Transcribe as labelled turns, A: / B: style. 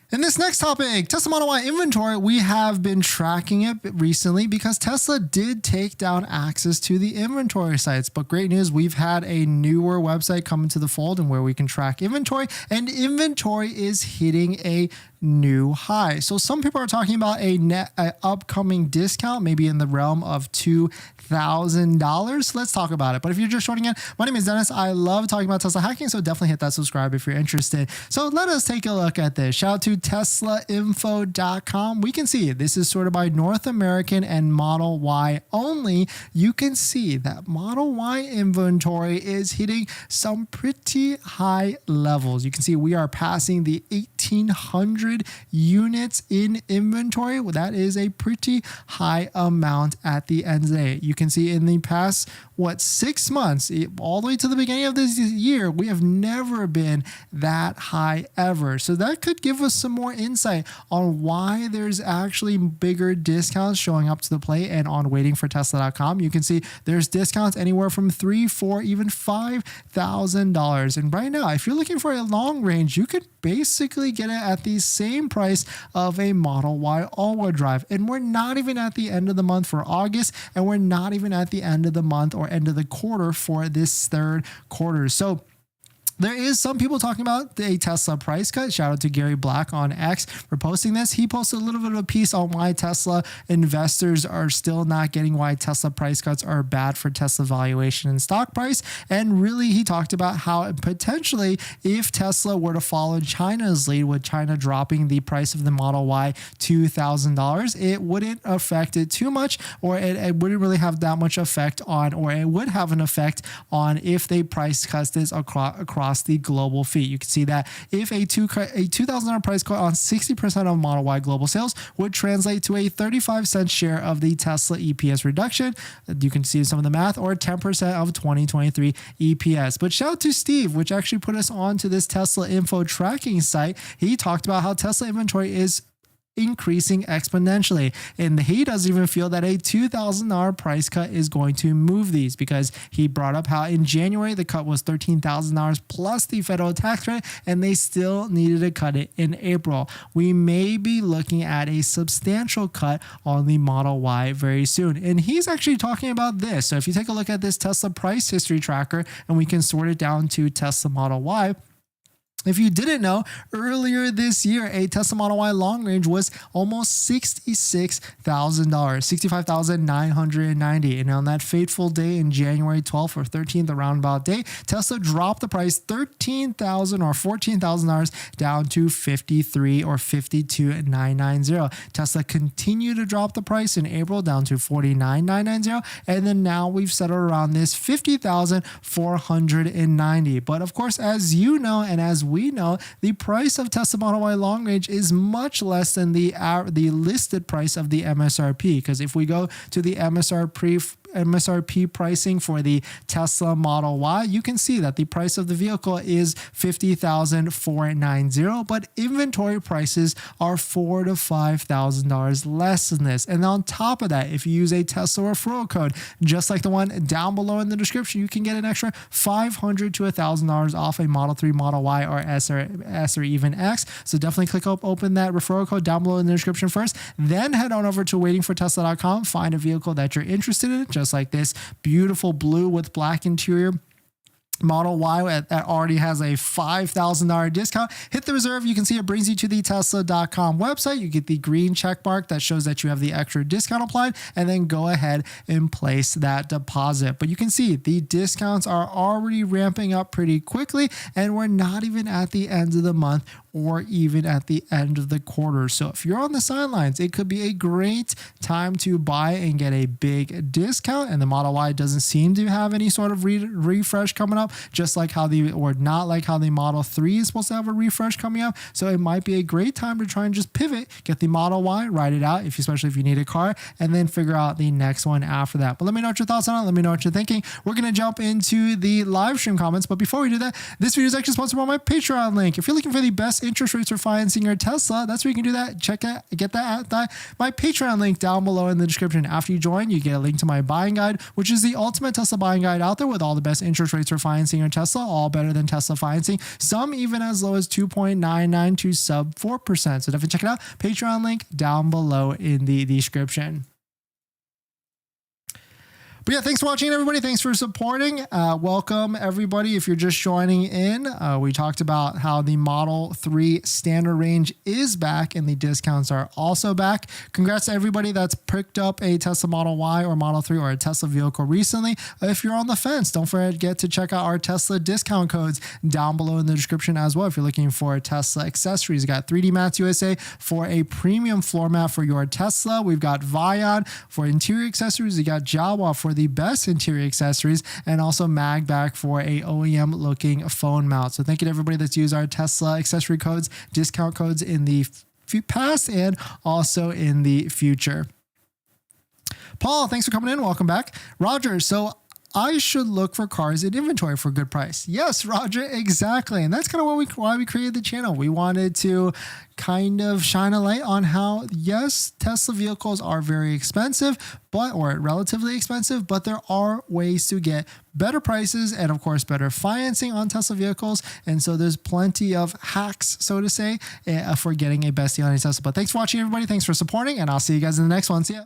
A: In this next topic, Tesla Model Y inventory, we have been tracking it recently because Tesla did take down access to the inventory sites. But great news, we've had a newer website come into the fold and where we can track inventory, and inventory is hitting a new high. So some people are talking about a upcoming discount, maybe in the realm of $2,000. Let's talk about it. But if you're just joining in, my name is Dennis. I love talking about Tesla hacking, so definitely hit that subscribe if you're interested. So let us take a look at this. Shout out to TeslaInfo.com. We can see this is sorted by North American and Model Y only. You can see that Model Y inventory is hitting some pretty high levels. You can see we are passing the 1,800 units in inventory. Well, that is a pretty high amount at the end of the day. You can see in the past, 6 months, all the way to the beginning of this year, we have never been that high ever. So that could give us some more insight on why there's actually bigger discounts showing up to the plate and on waitingfortesla.com. You can see there's discounts anywhere from $3,000, $4,000, even $5,000. And right now, if you're looking for a long range, you could basically get it at the same price of a Model Y all-wheel drive. And we're not even at the end of the month for August, and we're not even at the end of the month or end of the quarter for this third quarter. So there is some people talking about a Tesla price cut. Shout out to Gary Black on X for posting this. He posted a little bit of a piece on why Tesla investors are still not getting why Tesla price cuts are bad for Tesla valuation and stock price. And really, he talked about how potentially if Tesla were to follow China's lead with China dropping the price of the Model Y $2,000, it wouldn't affect it too much, or it wouldn't really have that much effect on, or it would have an effect on if they price cut this across the global fee. You can see that if a $2,000 price cut on 60% of Model Y global sales would translate to a 35-cent share of the Tesla EPS reduction. You can see some of the math, or 10% of 2023 EPS. But shout out to Steve, which actually put us onto this Tesla info tracking site. He talked about how Tesla inventory is increasing exponentially, and he doesn't even feel that a $2,000 price cut is going to move these, because he brought up how in January the cut was $13,000 plus the federal tax credit, and they still needed to cut it in April. We may be looking at a substantial cut on the Model Y very soon, and he's actually talking about this. So if you take a look at this Tesla price history tracker, and we can sort it down to Tesla Model Y. If you didn't know, earlier this year, a Tesla Model Y long range was almost $66,000, $65,990. And on that fateful day in January 12th or 13th, around about day, Tesla dropped the price $13,000 or $14,000 down to $53,000 or $52,990. Tesla continued to drop the price in April down to $49,990. And then now we've settled around this $50,490. But of course, as you know, and as we know, the price of Tesla Model Y long range is much less than the listed price of the MSRP. Because if we go to the MSRP pricing for the Tesla Model Y, you can see that the price of the vehicle is $50,490, but inventory prices are $4,000 to $5,000 less than this. And on top of that, if you use a Tesla referral code, just like the one down below in the description, you can get an extra $500 to $1,000 off a Model 3, Model Y, or S or even X. So definitely click open that referral code down below in the description first, then head on over to waitingfortesla.com, find a vehicle that you're interested in, just like this beautiful blue with black interior Model Y that already has a $5,000 discount. Hit the reserve. You can see it brings you to the Tesla.com website. You get the green check mark that shows that you have the extra discount applied, and then go ahead and place that deposit. But you can see the discounts are already ramping up pretty quickly, and we're not even at the end of the month or even at the end of the quarter. So if you're on the sidelines, it could be a great time to buy and get a big discount. And the Model Y doesn't seem to have any sort of refresh coming up, just like how not like how the Model 3 is supposed to have a refresh coming up. So it might be a great time to try and just pivot, get the Model Y, ride it out, especially if you need a car, and then figure out the next one after that. But let me know what your thoughts on it. Let me know what you're thinking. We're going to jump into the live stream comments. But before we do that, this video is actually sponsored by my Patreon link. If you're looking for the best interest rates for financing your Tesla, that's where you can do that. Check it, get that at my Patreon link down below in the description. After you join, you get a link to my buying guide, which is the ultimate Tesla buying guide out there with all the best interest rates for financing financing your Tesla, all better than Tesla financing. Some even as low as 2.99 to sub 4%. So definitely check it out. Patreon link down below in the description. But yeah, thanks for watching, everybody. Thanks for supporting. Welcome, everybody. If you're just joining in, we talked about how the Model 3 standard range is back and the discounts are also back. Congrats to everybody that's picked up a Tesla Model Y or Model 3 or a Tesla vehicle recently. If you're on the fence, don't forget to check out our Tesla discount codes down below in the description as well. If you're looking for Tesla accessories, you got 3D Mats USA for a premium floor mat for your Tesla. We've got RIVIAN for interior accessories. You got Jawa for the best interior accessories, and also MAGBAK for a OEM looking phone mount. So thank you to everybody that's used our Tesla accessory codes, discount codes in the past and also in the future. Paul, thanks for coming in. Welcome back. Roger, so I should look for cars in inventory for a good price. Yes, Roger, exactly. And that's kind of why we created the channel. We wanted to kind of shine a light on how, yes, Tesla vehicles are very expensive, or relatively expensive, but there are ways to get better prices and, of course, better financing on Tesla vehicles. And so there's plenty of hacks, so to say, for getting a best deal on a Tesla. But thanks for watching, everybody. Thanks for supporting, and I'll see you guys in the next one. See ya.